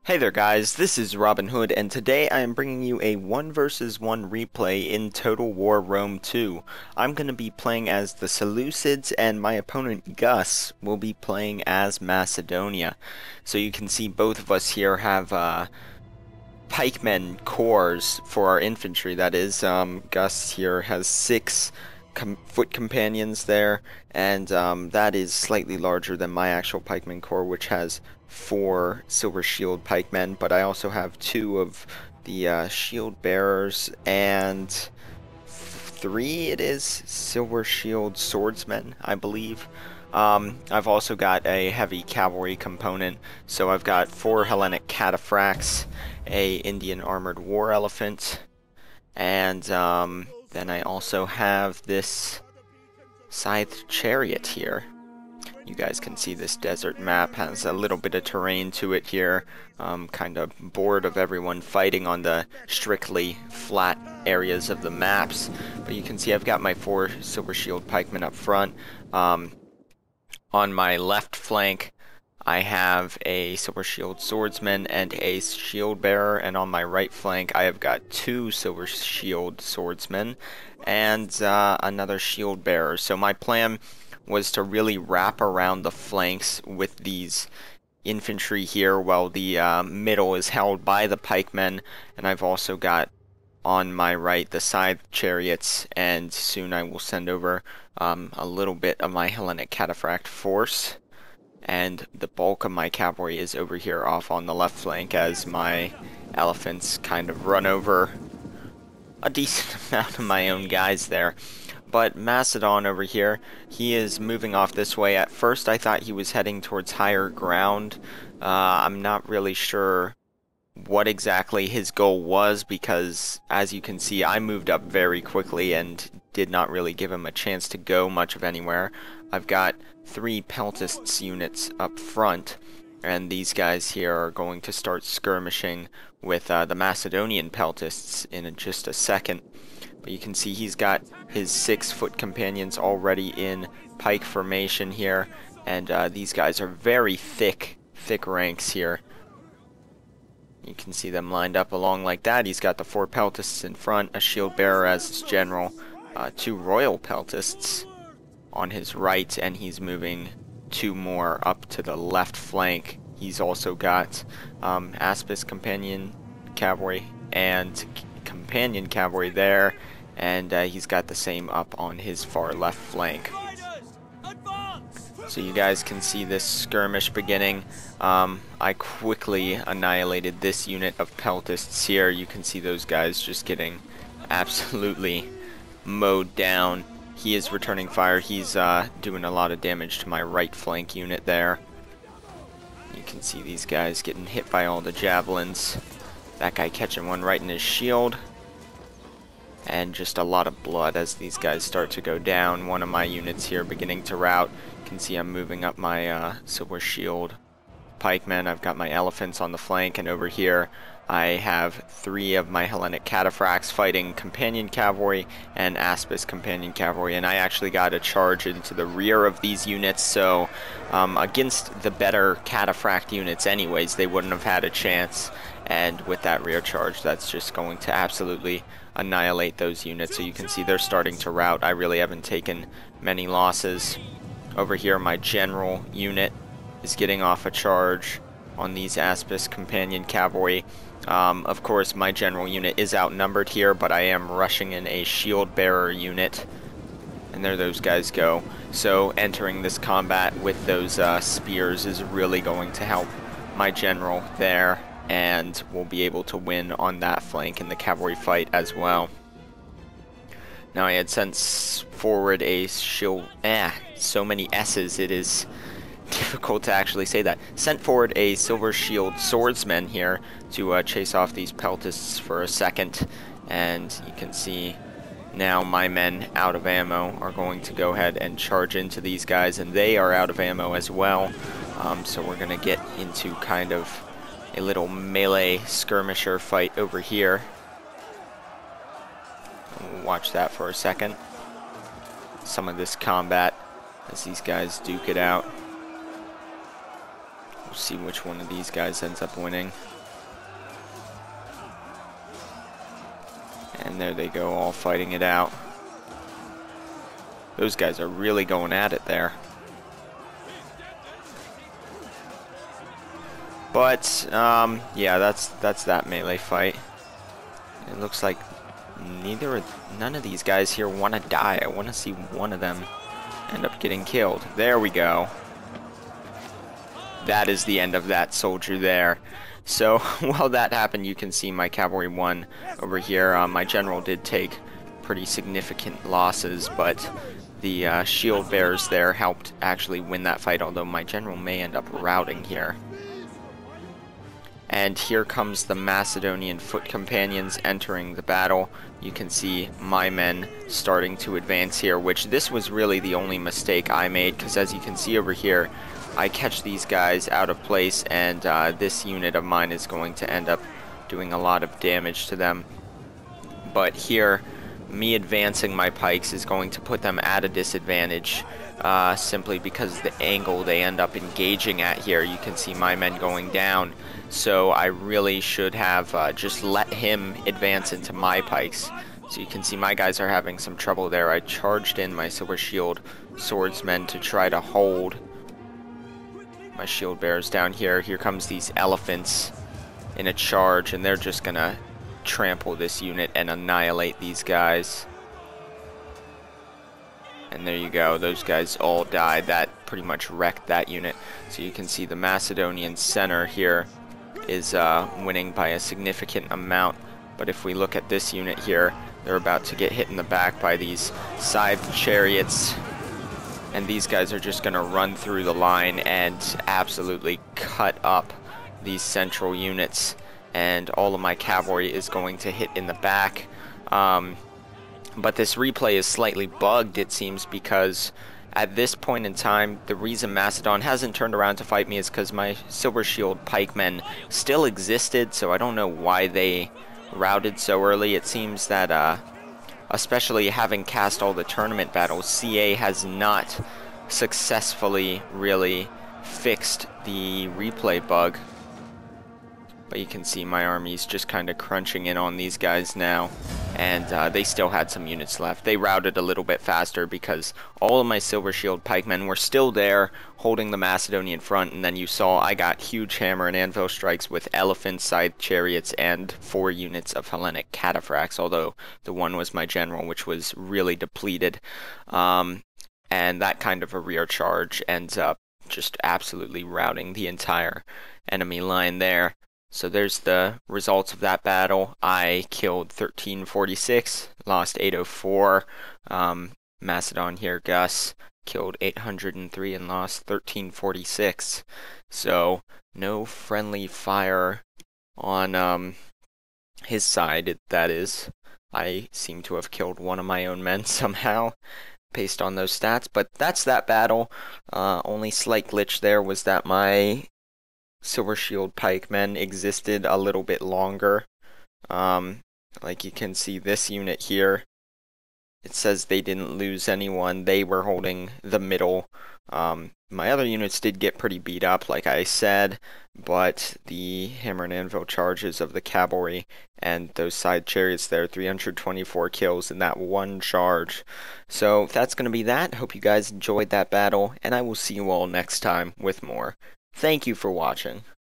Hey there guys, this is Robin Hood, and today I am bringing you a 1 versus 1 replay in Total War Rome 2. I'm going to be playing as the Seleucids, and my opponent Gus will be playing as Macedonia. So you can see both of us here have pikemen cores for our infantry, that is. Gus here has 6 foot companions there, and that is slightly larger than my actual pikeman corps, which has 4 silver shield pikemen, but I also have 2 of the shield bearers and 3 it is silver shield swordsmen, I believe. I've also got a heavy cavalry component, so I've got 4 Hellenic cataphracts, a Indian armored war elephant, and then I also have this scythed chariot here. You guys can see this desert map has a little bit of terrain to it here. Kind of bored of everyone fighting on the strictly flat areas of the maps. But you can see I've got my 4 silver shield pikemen up front. On my left flank, I have a silver shield swordsman and a shield bearer, and on my right flank I have got 2 silver shield swordsmen and another shield bearer. So my plan was to really wrap around the flanks with these infantry here while the middle is held by the pikemen, and I've also got on my right the scythe chariots, and soon I will send over a little bit of my Hellenic cataphract force, and the bulk of my cavalry is over here off on the left flank as my elephants kind of run over a decent amount of my own guys there. But Macedon over here, he is moving off this way. At first I thought he was heading towards higher ground. I'm not really sure what exactly his goal was, because as you can see I moved up very quickly and did not really give him a chance to go much of anywhere. I've got 3 peltasts units up front, and these guys here are going to start skirmishing with the Macedonian peltasts in just a second. But you can see he's got his 6 foot companions already in pike formation here, and these guys are very thick ranks here. You can see them lined up along like that. He's got the 4 peltasts in front, a shield bearer as his general, 2 royal peltasts on his right, and he's moving 2 more up to the left flank. He's also got Aspis companion cavalry and companion cavalry there, and he's got the same up on his far left flank. So you guys can see this skirmish beginning. I quickly annihilated this unit of peltasts here. You can see those guys just getting absolutely mowed down. He is returning fire. He's doing a lot of damage to my right flank unit there. You can see these guys getting hit by all the javelins. That guy catching one right in his shield. And just a lot of blood as these guys start to go down. One of my units here beginning to rout. You can see I'm moving up my silver shield pikemen. I've got my elephants on the flank, and over here I have 3 of my Hellenic cataphracts fighting companion cavalry and Aspis companion cavalry, and I actually got a charge into the rear of these units, so against the better cataphract units anyways, they wouldn't have had a chance, and with that rear charge, that's just going to absolutely annihilate those units. So you can see they're starting to rout. I really haven't taken many losses. Over here my general unit is getting off a charge on these Aspis companion cavalry. Of course my general unit is outnumbered here, but I am rushing in a shield bearer unit, and there those guys go. So entering this combat with those spears is really going to help my general there, and we'll be able to win on that flank in the cavalry fight as well. Now I had sent forward a shield, so many S's, it is difficult to actually say that. Sent forward a silver shield swordsman here to chase off these peltasts for a second, and you can see now my men out of ammo are going to go ahead and charge into these guys, and they are out of ammo as well. So we're going to get into kind of a little melee skirmisher fight over here. We'll watch that for a second. Some of this combat as these guys duke it out. We'll see which one of these guys ends up winning. And there they go, all fighting it out. Those guys are really going at it there. But, yeah, that's that melee fight. It looks like none of these guys here want to die. I want to see one of them end up getting killed. There we go. That is the end of that soldier there. So, while that happened, you can see my cavalry won over here. My general did take pretty significant losses, but the shield bearers there helped actually win that fight, although my general may end up routing here. And here comes the Macedonian foot companions entering the battle. You can see my men starting to advance here, which this was really the only mistake I made, because as you can see over here, I catch these guys out of place, and this unit of mine is going to end up doing a lot of damage to them. But here, me advancing my pikes is going to put them at a disadvantage, simply because the angle they end up engaging at here. You can see my men going down, so I really should have just let him advance into my pikes. So you can see my guys are having some trouble there. I charged in my silver shield swordsmen to try to hold my shield bearers down here. Here comes these elephants in a charge, and they're just gonna trample this unit and annihilate these guys. And there you go, those guys all died. That pretty much wrecked that unit. So you can see the Macedonian center here is winning by a significant amount. But if we look at this unit here, they're about to get hit in the back by these scythe chariots. And these guys are just going to run through the line and absolutely cut up these central units. And all of my cavalry is going to hit in the back. But this replay is slightly bugged, it seems, because at this point in time, the reason Macedon hasn't turned around to fight me is because my silver shield pikemen still existed, so I don't know why they routed so early. It seems that, especially having cast all the tournament battles, CA has not successfully really fixed the replay bug. But you can see my army's just kind of crunching in on these guys now, and they still had some units left. They routed a little bit faster because all of my silver shield pikemen were still there holding the Macedonian front, and then you saw I got huge hammer and anvil strikes with elephants, scythe chariots, and 4 units of Hellenic cataphracts, although the one was my general, which was really depleted. And that kind of a rear charge ends up just absolutely routing the entire enemy line there. So there's the results of that battle. I killed 1346, lost 804. Macedon here, Gus, killed 803 and lost 1346. So no friendly fire on his side, that is. I seem to have killed one of my own men somehow, based on those stats. But that's that battle. Only slight glitch there was that my silver shield pikemen existed a little bit longer. Like you can see this unit here, it says they didn't lose anyone. They were holding the middle. My other units did get pretty beat up, like I said, but the hammer and anvil charges of the cavalry and those side chariots there, 324 kills in that one charge. So that's going to be that. Hope you guys enjoyed that battle, and I will see you all next time with more. Thank you for watching.